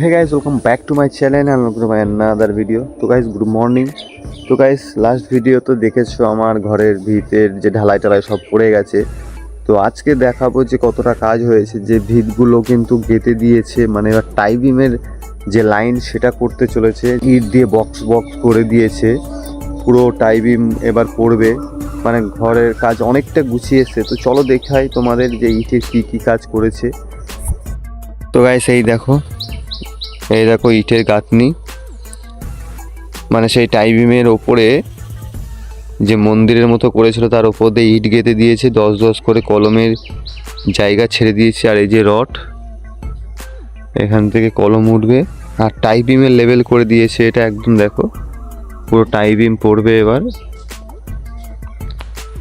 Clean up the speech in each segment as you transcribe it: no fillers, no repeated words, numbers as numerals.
Hey guys, welcome back to my channel and welcome to my another video. তো guys good morning. তো guys last video তো দেখেছো আমার ঘরের ভিতের যে ঢালাই সব পড়ে গেছে। তো আজকে দেখাবো যে কতটা কাজ হয়েছে, যে ভিতগুলো কিন্তু গেঁথে দিয়েছে, মানে এবার টাই বিমের যে লাইন সেটা করতে চলেছে, ইট দিয়ে বক্স করে দিয়েছে, পুরো টাই বিম এবার পড়বে, মানে ঘরের কাজ অনেকটা গুছিয়েছে। তো চলো দেখাই তোমাদের যে ইটের কি কাজ করেছে। তো গাইস এই দেখো ইটের গাঁথনি, মানে সেই টাই বিমের ওপরে যে মন্দিরের মতো করেছিল তার ওপর দিয়ে ইট গেঁথে দিয়েছে, 10 করে কলমের জায়গা ছেড়ে দিয়েছে। আর এই যে রড, এখান থেকে কলম উঠবে, আর টাই বিমের লেভেল করে দিয়েছে এটা একদম, দেখো পুরো টাই বিম পড়বে এবার।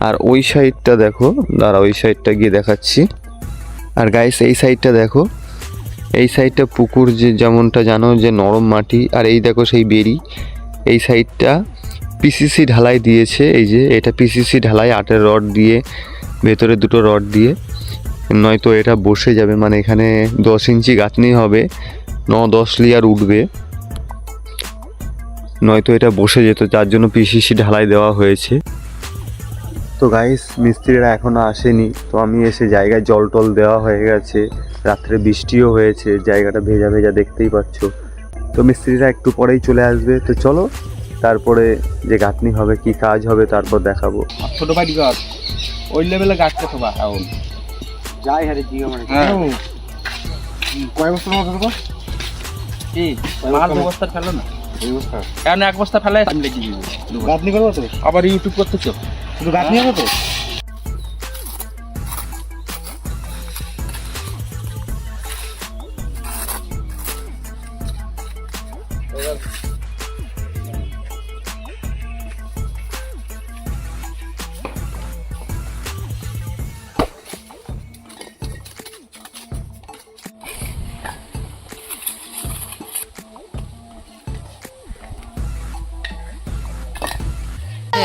আর ওই সাইডটা দেখো, দাঁড়া ওই সাইডটা গিয়ে দেখাচ্ছি। আর গাইস এই সাইডটা দেখো, এই সাইডটা পুকুর, যে যেমনটা জানো যে নরম মাটি, আর এই দেখো সেই বেরি। এই সাইডটা পিসিসি ঢালাই দিয়েছে, এই যে এটা পিসিসি ঢালাই, 8-এর রড দিয়ে, ভেতরে 2টো রড দিয়ে, নয়তো এটা বসে যাবে, মানে এখানে 10 ইঞ্চি গাঁথনি হবে, 9-10 লেয়ার উঠবে, নয়তো এটা বসে যেত, যার জন্য পিসিসি ঢালাই দেওয়া হয়েছে। তো গাইস মিস্ত্রিরা এখনও আসেনি, তো আমি এসে জায়গায় জল টল দেওয়া হয়ে গেছে, রাত্রে বৃষ্টিও হয়েছে, জায়গাটা ভেজা দেখতেই পাচ্ছ। তো মিস্ত্রিরা একটু পরেই চলে আসবে। তো চলো তারপরে যে গাঁথনি হবে, কি কাজ হবে তারপর দেখাবো। ছোট বাড়ি ঘর ওই লেভেলে গাছটা তো বাড়াউন যাই হারে জিও মানে কয় বছর মতো তো কি মাল বস্তা ফেলো না, এই বস্তা কারণ এক বস্তা ফেলে আমি লেগে দিব। গাঁথনি করব তো আবার ইউটিউব করতেছো, শুধু গাঁথনি হবে তো।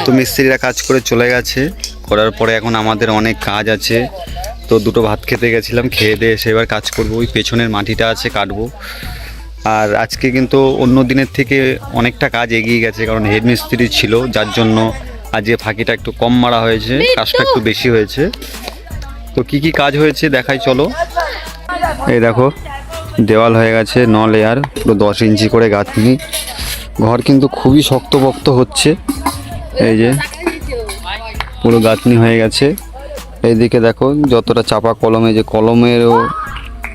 তো মিস্ত্রিরা কাজ করে চলে গেছে, করার পরে এখন আমাদের অনেক কাজ আছে। তো 2টো ভাত খেতে গেছিলাম, খেয়ে দিয়ে এসে এবার কাজ করব। ওই পেছনের মাটিটা আছে, কাটবো। আর আজকে কিন্তু অন্য দিনের থেকে অনেকটা কাজ এগিয়ে গেছে, কারণ হেড মিস্ত্রি ছিল, যার জন্য আজকে ফাঁকিটা একটু কম মারা হয়েছে, কাজটা একটু বেশি হয়েছে। তো কি কাজ হয়েছে দেখাই চলো। এই দেখো দেওয়াল হয়ে গেছে 9 লেয়ার, পুরো 10 ইঞ্চি করে গাঁথনি। ঘর কিন্তু খুবই শক্তপোক্ত হচ্ছে, এই যে পুরো গাঁথনি হয়ে গেছে। এইদিকে দেখো যতটা চাপা কলমে, যে কলমেরও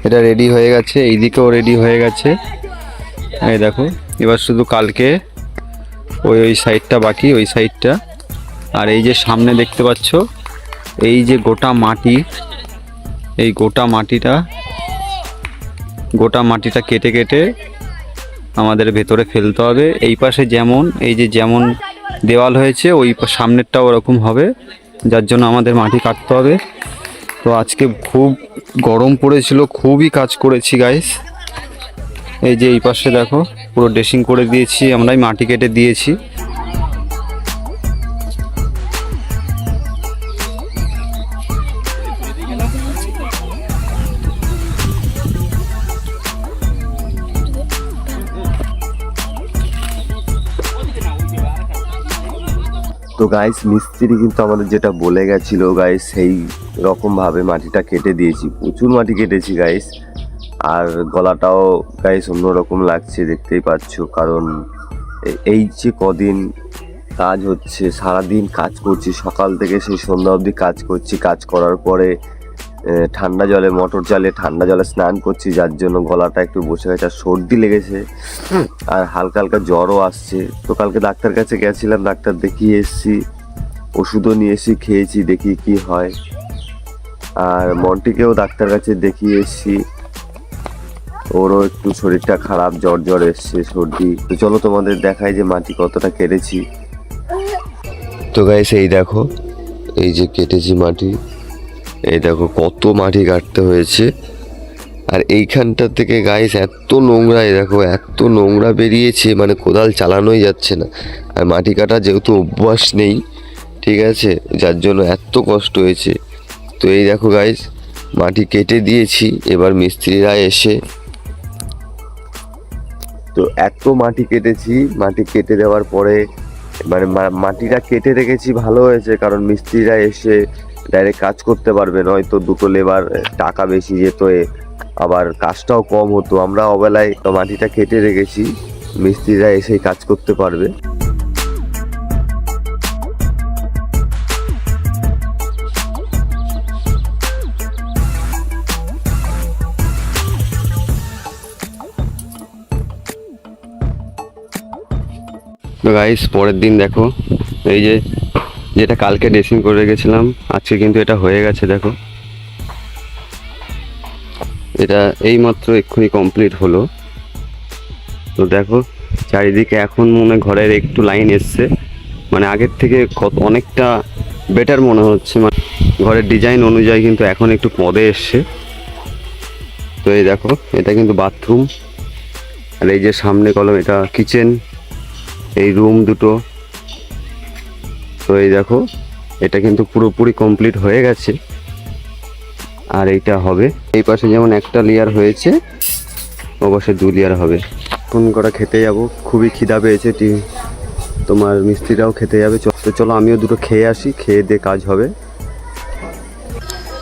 এটা রেডি হয়ে গেছে, এইদিকেও রেডি হয়ে গেছে। এই দেখো এবার শুধু কালকে ওই সাইডটা বাকি, ওই সাইডটা। আর এই যে সামনে দেখতে পাচ্ছ, এই যে গোটা মাটি, এই গোটা মাটিটা কেটে আমাদের ভেতরে ফেলতে হবে। এই পাশে যেমন, এই যে যেমন দেওয়াল হয়েছে, ওই সামনেরটাও ওরকম হবে, যার জন্য আমাদের মাটি কাটতে হবে। তো আজকে খুব গরম পড়েছিল, খুবই কাজ করেছি গাইস। এই যে এই পাশে দেখো পুরো ড্রেসিং করে দিয়েছি, আমরাই মাটি কেটে দিয়েছি। তো গাইস মিস্ত্রি কিন্তু আমাদের যেটা বলে গেছিলো গাইস, সেই রকমভাবে মাটিটা কেটে দিয়েছি, প্রচুর মাটি কেটেছি গাইস। আর গলাটাও গাইস অন্যরকম লাগছে, দেখতেই পাচ্ছ, কারণ এই যে কদিন কাজ হচ্ছে, সারাদিন কাজ করছি, সকাল থেকে সেই সন্ধ্যা অবধি কাজ করছি। কাজ করার পরে ঠান্ডা জলে, মোটর চালিয়ে ঠান্ডা জলে স্নান করছি, যার জন্য গলাটা একটু বসে গেছে, আর সর্দি লেগেছে, আর হালকা জ্বরও আসছে। তো কালকে ডাক্তার কাছে গেছিলাম, ডাক্তার দেখিয়ে এসেছি, ওষুধও নিয়ে এসেছি, খেয়েছি, দেখি কি হয়। আর মন্টিকেও ডাক্তার কাছে দেখিয়ে এসেছি, ওরও একটু শরীরটা খারাপ, জ্বর এসছে, সর্দি। তো চলো তোমাদের দেখাই যে মাটি কতটা কেটেছি। তো গাইস এই দেখো, এই যে কেটেছি মাটি, এই দেখো কত মাটি কাটতে হয়েছে। আর এইখানটা থেকে গাইস এত নোংরা, এই দেখো এত নোংরা বেরিয়েছে, মানে কোদাল চালানোই যাচ্ছে না। আর মাটি কাটা যেহেতু অভ্যাস নেই, ঠিক আছে, যার জন্য এত কষ্ট হয়েছে। তো এই দেখো গাইস মাটি কেটে দিয়েছি, এবার মিস্ত্রিরা এসে তো এত মাটি কেটেছি, মাটি কেটে দেওয়ার পরে মানে মাটিটা কেটে রেখেছি, ভালো হয়েছে, কারণ মিস্ত্রিরা এসে ডাইরেক্ট কাজ করতে পারবে, নয়তো দুটো লেবার টাকা বেশি যেত, আবার কাজটাও কম হতো। আমরা অবেলায় তো মাটিটা কেটে রেখেছি, মিস্ত্রিরা এসেই কাজ করতে পারবে। তো গাইস পরের দিন দেখো, এই যে যেটা কালকে ড্রেসিং করে রেখেছিলাম আজকে কিন্তু এটা হয়ে গেছে। দেখো এটা এইমাত্র এক্ষুনি কমপ্লিট হলো। তো দেখো চারিদিকে এখন মনে ঘরের একটু লাইন এসছে, মানে আগের থেকে অনেকটা বেটার মনে হচ্ছে, মানে ঘরের ডিজাইন অনুযায়ী কিন্তু এখন একটু পদে এসছে। তো এই দেখো এটা কিন্তু বাথরুম, আর এই যে সামনে কলম এটা কিচেন, এই রুম দুটো। তো এই দেখো এটা কিন্তু পুরোপুরি কমপ্লিট হয়ে গেছে, আর এইটা হবে। এই পাশে যেমন একটা লেয়ার হয়েছে, অবশ্যই 2 লেয়ার হবে। ফোন করা খেতে যাব, খুবই খিদা পেয়েছে, তোমার মিস্ত্রিরাও খেতে যাবে। তো চলো আমিও দুটো খেয়ে আসি, খেয়ে দিয়ে কাজ হবে।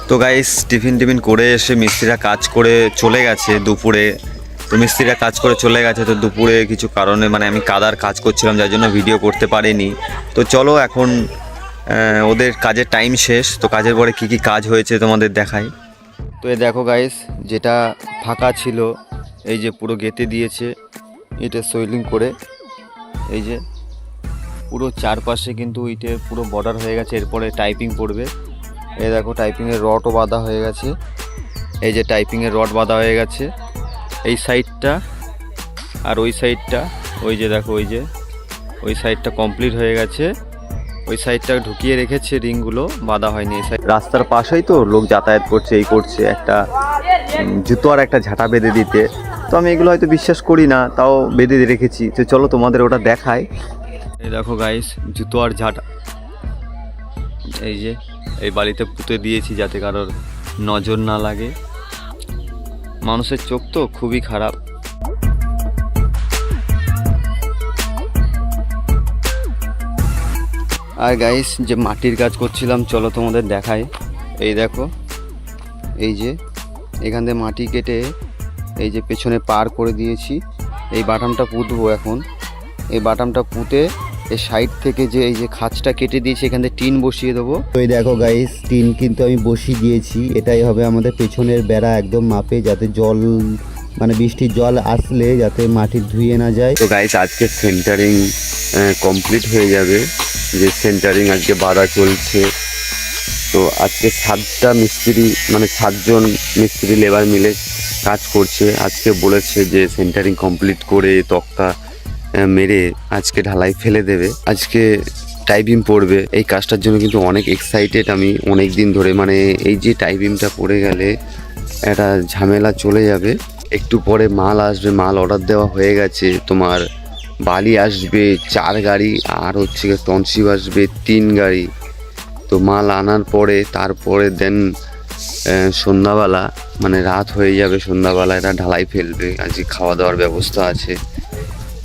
তো গাইস টিফিন করে এসে মিস্ত্রিরা কাজ করে চলে গেছে দুপুরে। তো মিস্ত্রিরা কাজ করে চলে গেছে, তো দুপুরে কিছু কারণে মানে আমি কাদার কাজ করছিলাম, যার জন্য ভিডিও করতে পারিনি। তো চলো এখন ওদের কাজের টাইম শেষ, তো কাজের পরে কি কি কাজ হয়েছে তোমাদের দেখাই। তো এই দেখো গাইস, যেটা ফাঁকা ছিল এই যে পুরো গেঁথে দিয়েছে, এটা সোয়েলিং করে, এই যে পুরো চারপাশে কিন্তু ইটের পুরো বর্ডার হয়ে গেছে। এরপরে টাইপিং পড়বে। এই দেখো টাইপিংয়ের রডও বাঁধা হয়ে গেছে, এই যে টাইপিংয়ের রড বাঁধা হয়ে গেছে এই সাইডটা, আর ওই সাইডটা, ওই যে দেখো ওই সাইডটা কমপ্লিট হয়ে গেছে। ওই সাইডটা ঢুকিয়ে রেখেছে, রিংগুলো বাঁধা হয়নি। এই সাইড রাস্তার পাশেই তো লোক যাতায়াত করছে, এই করছে, একটা জুতো আর একটা ঝাঁটা বেঁধে দিতে। তো আমি এগুলো হয়তো বিশ্বাস করি না, তাও বেঁধে রেখেছি। তো চলো তোমাদের ওটা দেখাই। এই দেখো গাইস, জুতো আর ঝাঁটা এই যে এই বাড়িতে পুঁতে দিয়েছি, যাতে কারোর নজর না লাগে। মানুষের চোখ তো খুবই খারাপ। আর গাইস যে মাটির কাজ করছিলাম, চলো তোমাদের দেখাই। এই দেখো এই যে এখান থেকে মাটি কেটে এই যে পেছনে পার করে দিয়েছি। এই বাটামটা পুঁতবো এখন। এই বাটামটা পুঁতে এই সাইড থেকে যে এই যে খাঁচটা কেটে দিয়েছি, এখান থেকে টিন বসিয়ে দেবো। তো এই দেখো গাইস, টিন কিন্তু আমি বসিয়ে দিয়েছি। এটাই হবে আমাদের পেছনের বেড়া, একদম মাপে, যাতে জল মানে বৃষ্টির জল আসলে যাতে মাটি ধুয়ে না যায়। তো গাইস আজকে সেন্টারিং কমপ্লিট হয়ে যাবে, যে সেন্টারিং আজকে বাঁধা চলছে। তো আজকে 7টা মিস্ত্রি, মানে 7জন মিস্ত্রি লেবার মিলে কাজ করছে। আজকে বলেছে যে সেন্টারিং কমপ্লিট করে তক্তা মেরে আজকে ঢালাই ফেলে দেবে, আজকে টাইপিং পড়বে। এই কাজটার জন্য কিন্তু অনেক এক্সাইটেড আমি, অনেক দিন ধরে। মানে এই যে টাইপিংটা পড়ে গেলে একটা ঝামেলা চলে যাবে। একটু পরে মাল আসবে, মাল অর্ডার দেওয়া হয়ে গেছে। তোমার বালি আসবে 4 গাড়ি, আর হচ্ছে টনশিপ আসবে 3 গাড়ি। তো মাল আনার পরে তারপরে দেন সন্ধ্যাবেলা, মানে রাত হয়ে যাবে, সন্ধ্যাবেলা এরা ঢালাই ফেলবে। আজকে খাওয়া দাওয়ার ব্যবস্থা আছে।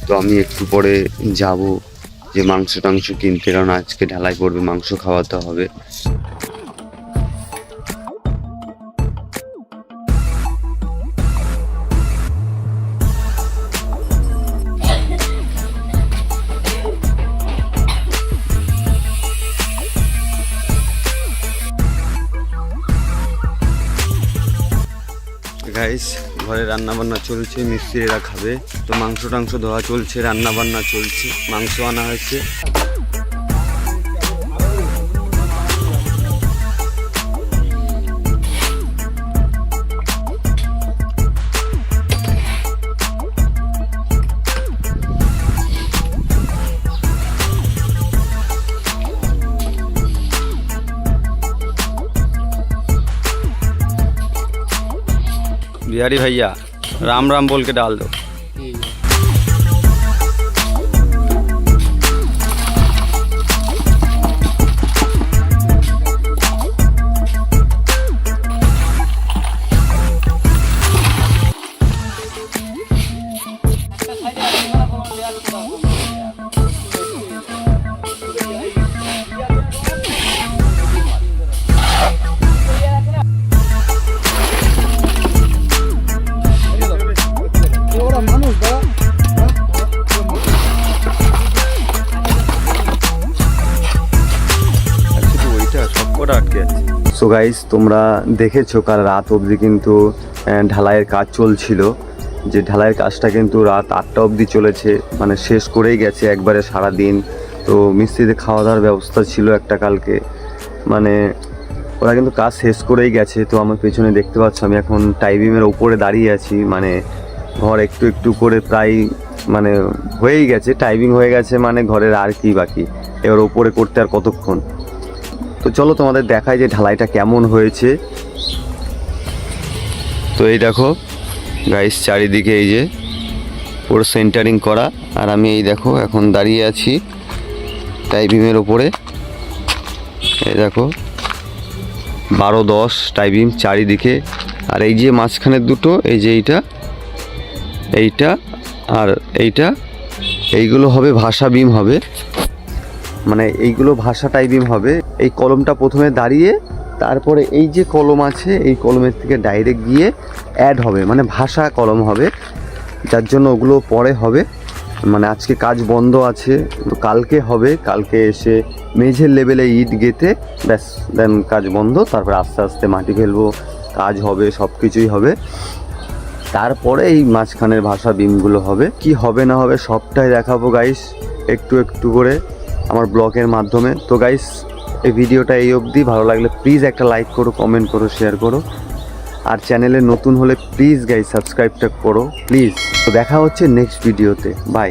তো আমি একটু পরে যাব যে মাংস টাংস কিনতে, কারণ আজকে ঢালাই পড়বে, মাংস খাওয়াতে হবে। গাইস ঘরে রান্না বান্না চলছে, মিস্ত্রিরা খাবে। তো মাংস টাংস ধোয়া চলছে, রান্না বান্না চলছে, মাংস আনা হয়েছে। बिहारी भैया राम राम बोल के डाल दो। সো গাইস, তোমরা দেখেছো কাল রাত অবধি কিন্তু ঢালাইয়ের কাজ চলছিল। যে ঢালাইয়ের কাজটা কিন্তু রাত 8টা অবধি চলেছে, মানে শেষ করেই গেছে একবারে সারা দিন। তো মিস্ত্রিদের খাওয়া দাওয়ার ব্যবস্থা ছিল একটা কালকে, মানে ওরা কিন্তু কাজ শেষ করেই গেছে। তো আমার পেছনে দেখতে পাচ্ছ আমি এখন টাইবিমের ওপরে দাঁড়িয়ে আছি, মানে ঘর একটু একটু করে প্রায় মানে হয়েই গেছে, টাইবিং হয়ে গেছে, মানে ঘরের আর কি বাকি, এবার ওপরে করতে আর কতক্ষণ। তো চলো তোমাদের দেখাই যে ঢালাইটা কেমন হয়েছে। তো এই দেখো গাইস, চারিদিকে এই যে পুরো সেন্টারিং করা, আর আমি এই দেখো এখন দাঁড়িয়ে আছি টাইবিমের ওপরে। এই দেখো 12-10 টাইবিম চারিদিকে, আর এই যে মাঝখানের দুটো, এই যে এইটা আর এইটা, এইগুলো হবে ভাষা বিম হবে, মানে এইগুলো ভাষা টাইবিম হবে। এই কলমটা প্রথমে দাঁড়িয়ে, তারপরে এই যে কলম আছে এই কলমের থেকে ডাইরেক্ট গিয়ে অ্যাড হবে, মানে ভাষা কলম হবে, যার জন্য ওগুলো পরে হবে। মানে আজকে কাজ বন্ধ আছে, তো কালকে হবে, কালকে এসে মেঝের লেভেলে ইট গেঁথে ব্যাস, দেন কাজ বন্ধ। তারপরে আস্তে আস্তে মাটি ফেলবো, কাজ হবে, সব কিছুই হবে। তারপরে এই মাঝখানের ভাষা বিমগুলো হবে। কি হবে না হবে সবটাই দেখাবো গাইস, একটু একটু করে আমার ব্লগের মাধ্যমে। তো গাইস, এই ভিডিওটা এই অবধি। ভালো লাগলে প্লিজ একটা লাইক করো, কমেন্ট করো, শেয়ার করো, আর চ্যানেলে নতুন হলে প্লিজ গাইস সাবস্ক্রাইবটা করো প্লিজ। তো দেখা হচ্ছে নেক্সট ভিডিওতে, বাই।